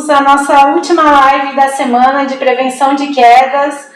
todos. A nossa última live da semana de prevenção de quedas.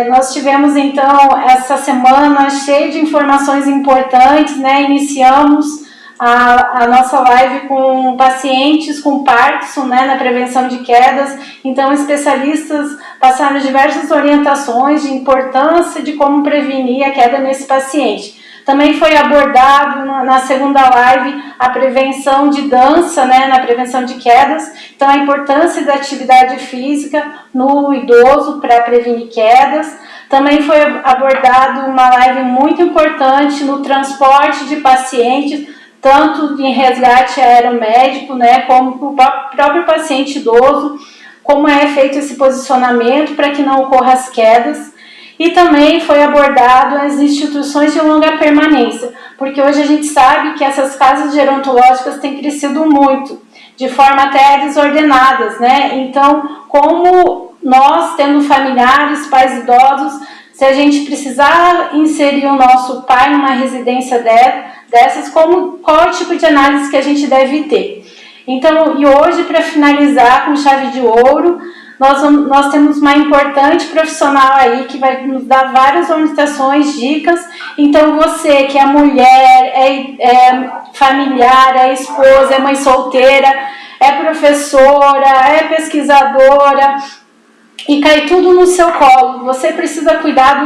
Nós tivemos, então, essa semana cheia de informações importantes, né? Iniciamos a nossa live com pacientes com Parkinson, né, na prevenção de quedas. Então, especialistas passaram diversas orientações de importância de como prevenir a queda nesse paciente. Também foi abordado na segunda live a prevenção de dança, né, na prevenção de quedas. Então, a importância da atividade física no idoso para prevenir quedas. Também foi abordado uma live muito importante no transporte de pacientes, tanto em resgate aeromédico, né, como para o próprio paciente idoso, como é feito esse posicionamento para que não ocorra as quedas. E também foi abordado as instituições de longa permanência, porque hoje a gente sabe que essas casas gerontológicas têm crescido muito, de forma até desordenadas, né? Então, como nós, tendo familiares, pais idosos, se a gente precisar inserir o nosso pai numa residência dessas, qual é o tipo de análise que a gente deve ter? Então, e hoje, para finalizar com chave de ouro, nós temos uma importante profissional aí que vai nos dar várias orientações, dicas. Então, você que é mulher, é familiar, é esposa, é mãe solteira, é professora, é pesquisadora, e cai tudo no seu colo. Você precisa cuidar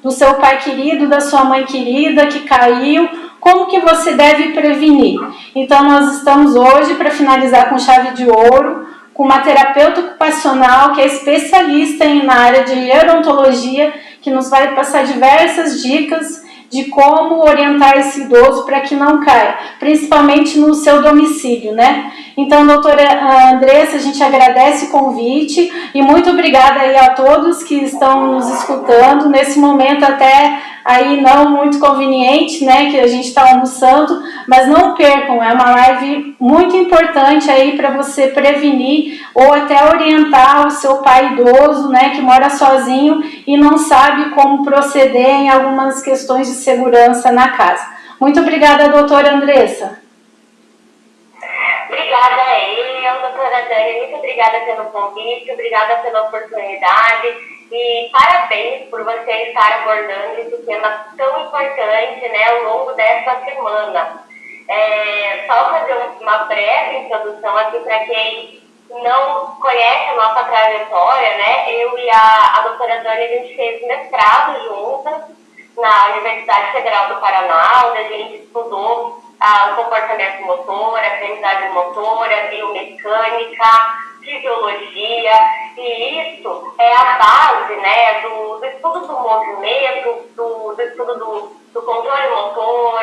do seu pai querido, da sua mãe querida que caiu. Como que você deve prevenir? Então, nós estamos hoje, para finalizar com chave de ouro, com uma terapeuta ocupacional que é especialista na área de gerontologia, que nos vai passar diversas dicas de como orientar esse idoso para que não caia, principalmente no seu domicílio, né? Então, doutora Andressa, a gente agradece o convite e muito obrigada aí a todos que estão nos escutando nesse momento até aí não muito conveniente, né, que a gente está almoçando, mas não percam, é uma live muito importante aí para você prevenir ou até orientar o seu pai idoso, né, que mora sozinho e não sabe como proceder em algumas questões de segurança na casa. Muito obrigada, doutora Andressa. Obrigada a eu, doutora Dani, muito obrigada pelo convite, obrigada pela oportunidade. E parabéns por você estar abordando esse tema tão importante, né, ao longo dessa semana. Só fazer uma breve introdução aqui para quem não conhece a nossa trajetória, né? Eu e a doutora Dani, a gente fez mestrado juntas na Universidade Federal do Paraná, onde a gente estudou o comportamento motor, a aprendizagem motora, biomecânica, fisiologia, e isso é a base, né, do estudo do movimento, do estudo do controle motor,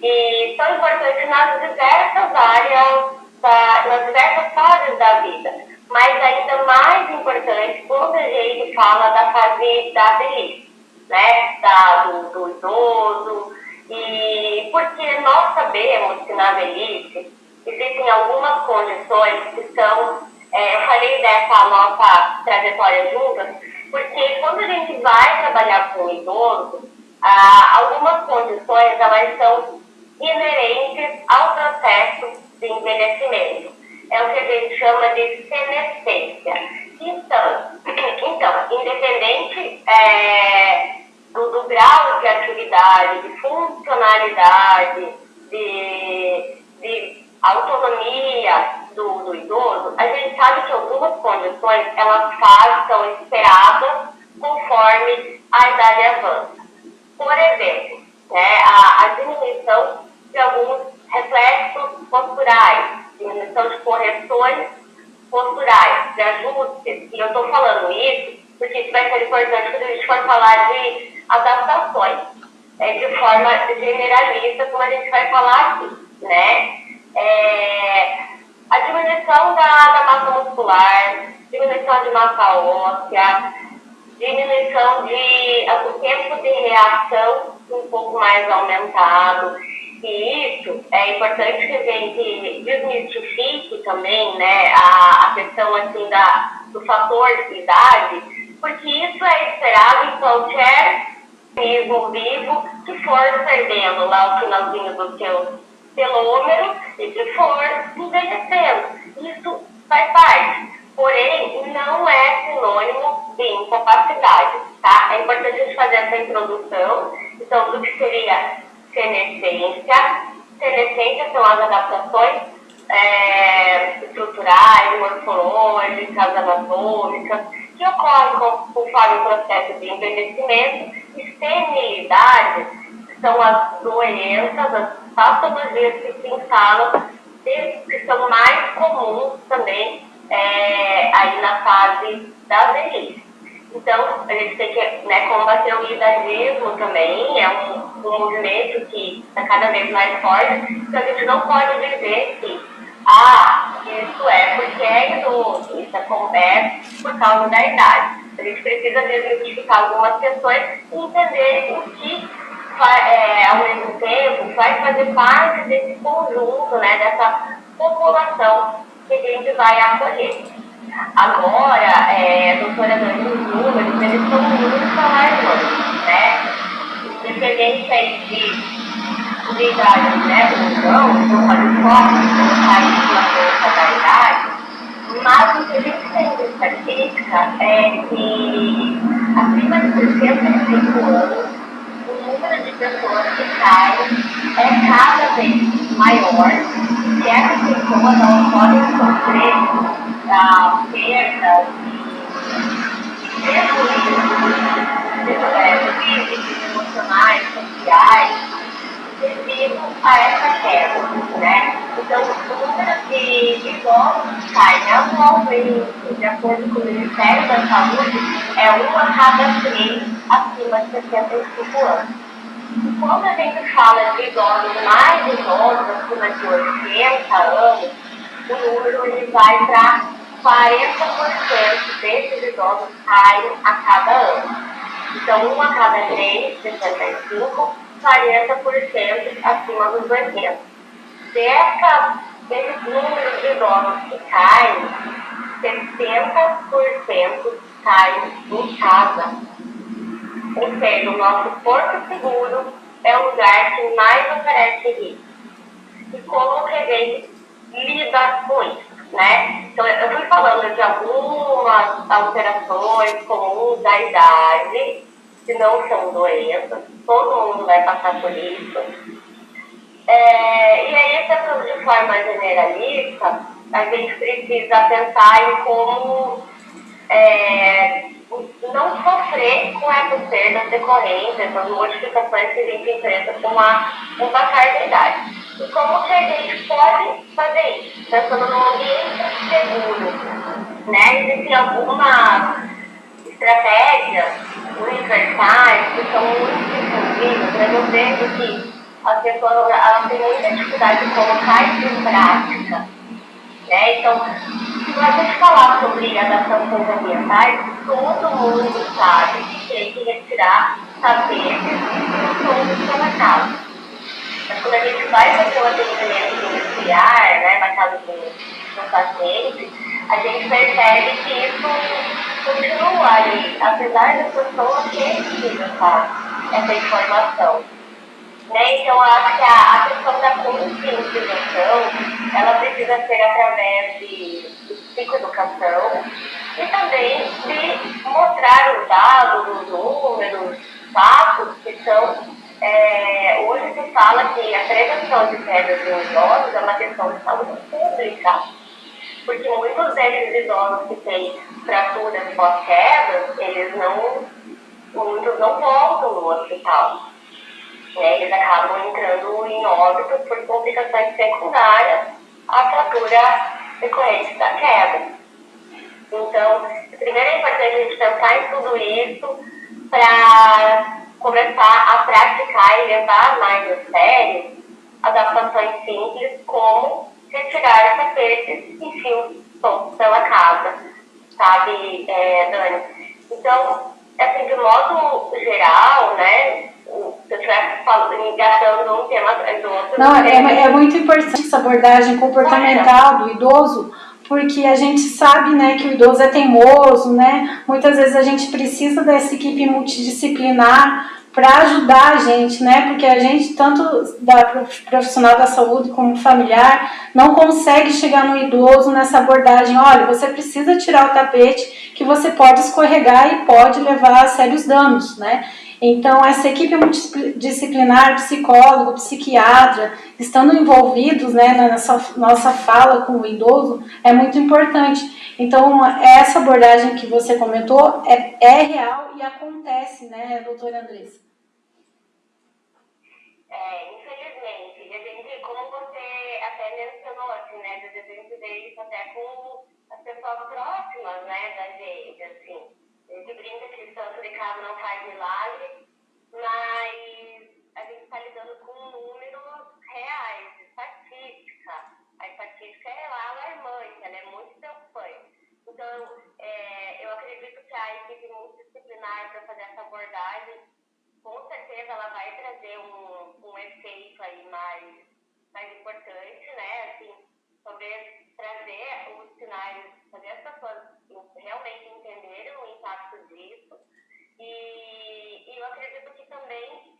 e tão importante nas diversas áreas, nas diversas fases da vida. Mas ainda mais importante quando a gente fala da fase da velhice, né, do idoso, e porque nós sabemos que na velhice existem algumas condições que são, eu falei dessa nossa trajetória juntas, porque quando a gente vai trabalhar com o idoso, algumas condições elas são inerentes ao processo de envelhecimento. É o que a gente chama de senescência. Então independente do grau de atividade, de funcionalidade, de autonomia do idoso, a gente sabe que algumas condições elas são esperadas conforme a idade avança. Por exemplo, né, a diminuição de alguns reflexos posturais, diminuição de correções posturais, de ajustes. E eu estou falando isso porque isso vai ser importante quando a gente for falar de adaptações, de forma generalista, como a gente vai falar aqui, né? A diminuição da massa muscular, diminuição de massa óssea, diminuição do tempo de reação um pouco mais aumentado. E isso é importante que a gente desmistifique também, né, a questão assim, do fator idade, porque isso é esperado em qualquer organismo vivo que for perdendo lá o finalzinho do seu telômero e que for envelhecendo. Isso faz parte. Porém, não é sinônimo de incapacidade, tá? É importante a gente fazer essa introdução. Então, do que seria senescência. Senescência são as adaptações estruturais, morfológicas, anatômicas, que ocorrem conforme o processo de envelhecimento. E senilidade são as doenças, as patologias que se instalam, que são mais comuns também aí na fase da velhice. Então, a gente tem que combater o idadismo também, é um movimento que está cada vez mais forte, então a gente não pode dizer que isso é porque é idoso, isso acontece por causa da idade. A gente precisa identificar algumas questões e entender o que, ao mesmo tempo, vai fazer parte desse conjunto, né, dessa população que a gente vai acolher. Agora, doutora Dani, os números, eles são muito alarmantes, né? Independente aí de idade, né, ou não pode colocar isso na força da idade, mas o que a gente tem de estatística é que acima de 65 anos, o número de pessoas que caem é cada vez maior, e essas pessoas elas podem sofrer perdas e prejuízos físicos, emocionais, sociais, devido a essa queda, né? Então, o número de idosos que caem anualmente, de acordo com o Ministério da Saúde, é 1 a cada 3 acima de 65 anos. E quando a gente fala de idosos mais idosos, acima de 80 anos, o número ele vai para 40% desses idosos caem a cada ano. Então, 1 a cada 3, 65, 40% acima dos 80. Desses números de idosos que caem, 70% caem em casa. Ou seja, o nosso porto seguro é o lugar que mais oferece risco. E como que a gente lida com isso, né? Então, eu fui falando de algumas alterações comuns da idade, que não são doenças, todo mundo vai passar por isso. E aí, pensando de forma generalista, a gente precisa pensar em como não sofrer com essas perdas decorrentes, essas modificações que a gente enfrenta com o passar da idade. E como que a gente pode fazer isso? Pensando num ambiente seguro, né? Existem algumas estratégias universais que são muito difusivas, mas eu vejo que as pessoas elas têm muita dificuldade de colocar isso em prática, né? Então, se a gente falar sobre adaptações ambientais, todo mundo sabe que tem que retirar tapetes e tubos pela casa. Mas quando a gente vai fazer o atendimento domiciliar, né, na casa do paciente, a gente percebe que isso continua ali, apesar das pessoas terem tido essa informação. Né? Então, eu acho que a questão da conscientização, ela precisa ser através de psicoeducação e também de mostrar os dados, os números, fatos que são... hoje se fala que a prevenção de quedas em idosos é uma questão de saúde pública, porque muitos desses idosos que têm fraturas pós-quedas, muitos não voltam no hospital. Eles acabam entrando em óbito por complicações secundárias à fratura decorrente da queda. Então, primeiro é importante a gente pensar em tudo isso para começar a praticar e levar mais a sério adaptações simples, como retirar tapetes e fios soltos pela casa, sabe, Dani? Então, assim, de modo geral, né, se eu estiver engatando um tema atrás do outro... Não, é muito importante essa abordagem comportamental do idoso, porque a gente sabe, né, que o idoso é teimoso, né? Muitas vezes a gente precisa dessa equipe multidisciplinar para ajudar a gente, né? Porque a gente, tanto da profissional da saúde como familiar, não consegue chegar no idoso nessa abordagem. Olha, você precisa tirar o tapete, que você pode escorregar e pode levar a sérios danos, né? Então, essa equipe multidisciplinar, psicólogo, psiquiatra, estando envolvidos, né, nessa nossa fala com o idoso, é muito importante. Então, essa abordagem que você comentou é real e acontece, né, doutora Andressa? Infelizmente, e a gente, como você até mencionou, assim, né, a gente vê isso até com as pessoas próximas, né, da gente, assim, a gente brinca que santo de casa não faz milagre, mas a gente está lidando com números reais, de estatística. A estatística é alarmante, ela é muito preocupante. Então, eu acredito que a equipe multidisciplinar para fazer essa abordagem, com certeza ela vai trazer um efeito aí mais importante, né? Assim, talvez trazer os sinais, fazer as pessoas realmente entenderem o impacto disso. E eu acredito que também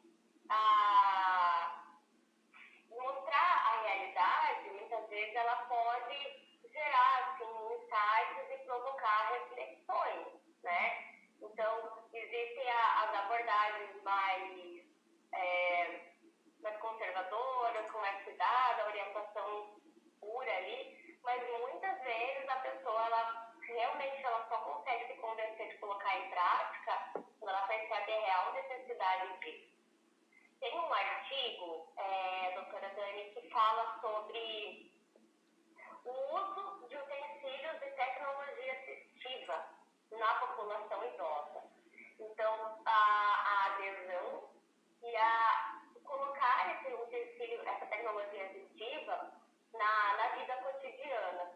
mostrar a realidade, muitas vezes ela pode gerar assim, insights e provocar reflexões, né? Então, existem as abordagens mais conservadoras, com mais cuidado, a orientação pura ali, mas muitas vezes a pessoa, ela só consegue se convencer de colocar em prática quando ela percebe a real necessidade disso. Tem um artigo, doutora Dani, que fala sobre o uso de utensílios de tecnologia assistiva na população idosa. Então, a adesão e a colocar esse utensílio, essa tecnologia assistiva na vida cotidiana.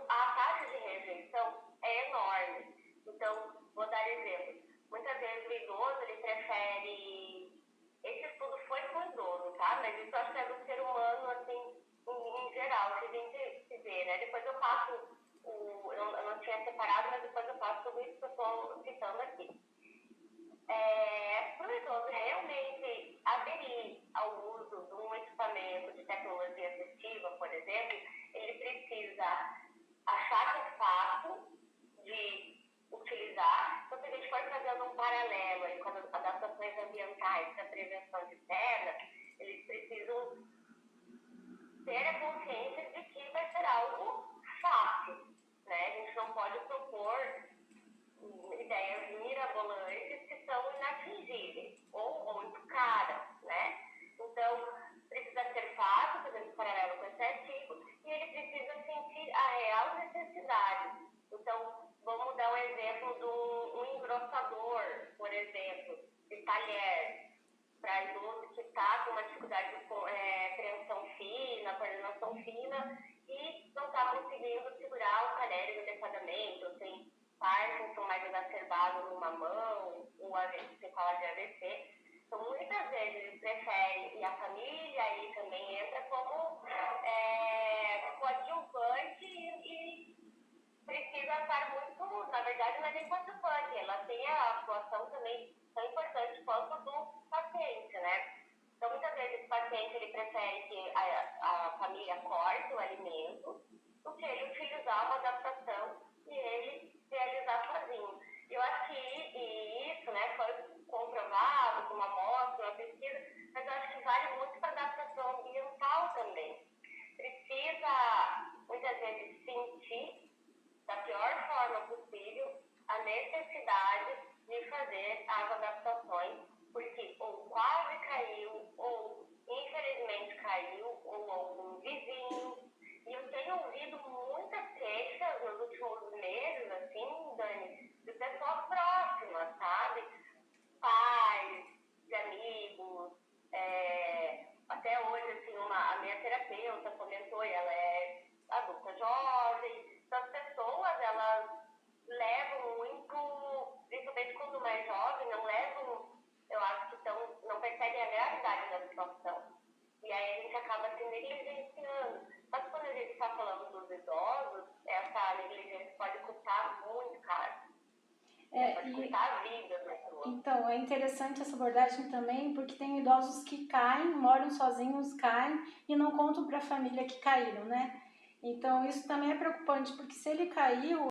A taxa de rejeição é enorme. Então, vou dar exemplo. Muitas vezes o idoso, ele prefere... Esse estudo foi com o idoso, tá? Mas isso eu acho que é do ser humano, assim, em geral, que a gente se vê, né? Depois eu passo, eu não tinha separado, mas depois eu passo tudo isso que eu estou citando aqui. Para o idoso realmente aderir ao uso de um equipamento de tecnologia assistiva, por exemplo, ele precisa achar que é fácil de utilizar. Então, se a gente for fazendo um paralelo aí com as adaptações ambientais para a prevenção de queda, eles precisam ter a consciência de que vai ser algo fácil, né? A gente não pode propor ideias mirabolantes que são inatingíveis ou muito caras, né? Então, precisa ser fácil, fazendo paralelo com esse artigo, e ele precisa sentir a real necessidade. Então, vamos dar um exemplo de um engrossador, por exemplo, de talher, para idoso que está com uma dificuldade de preensão fina, coordenação fina, e não está conseguindo segurar o talher adequadamente, ou tem Parkinson mais exacerbado numa mão, ou você fala de AVC. Então, muitas vezes eles preferem, e a família aí também entra como coadjuvante e precisa estar muito, na verdade, não é nem coadjuvante, ela tem a atuação também tão importante quanto do paciente, né? Então, muitas vezes o paciente ele prefere que a família corte o alimento do que ele utilizar uma adaptação e ele realizar sozinho. Eu acho que isso, né, foi comprovado com uma amostra, uma pesquisa, mas eu acho que vale muito para adaptação ambiental também. Precisa, muitas vezes, sentir da pior forma possível a necessidade de fazer as adaptações, porque ou quase caiu, ou infelizmente caiu, ou algum vizinho. E eu tenho ouvido muitas queixas nos últimos meses, assim, Dani, de pessoas próximas, sabe? Pais, de amigos, até hoje, assim, a minha terapeuta comentou, e ela é adulta jovem, então as pessoas, elas levam muito, principalmente quando mais jovem, não levam, eu acho que não percebem a gravidade da situação. E aí a gente acaba se negligenciando. Mas quando a gente está falando dos idosos, essa negligência pode custar muito caro. Pode custar a vida das pessoas. Então, é interessante essa abordagem também, porque tem idosos que caem, moram sozinhos, caem e não contam para a família que caíram, né? Então, isso também é preocupante, porque se ele caiu,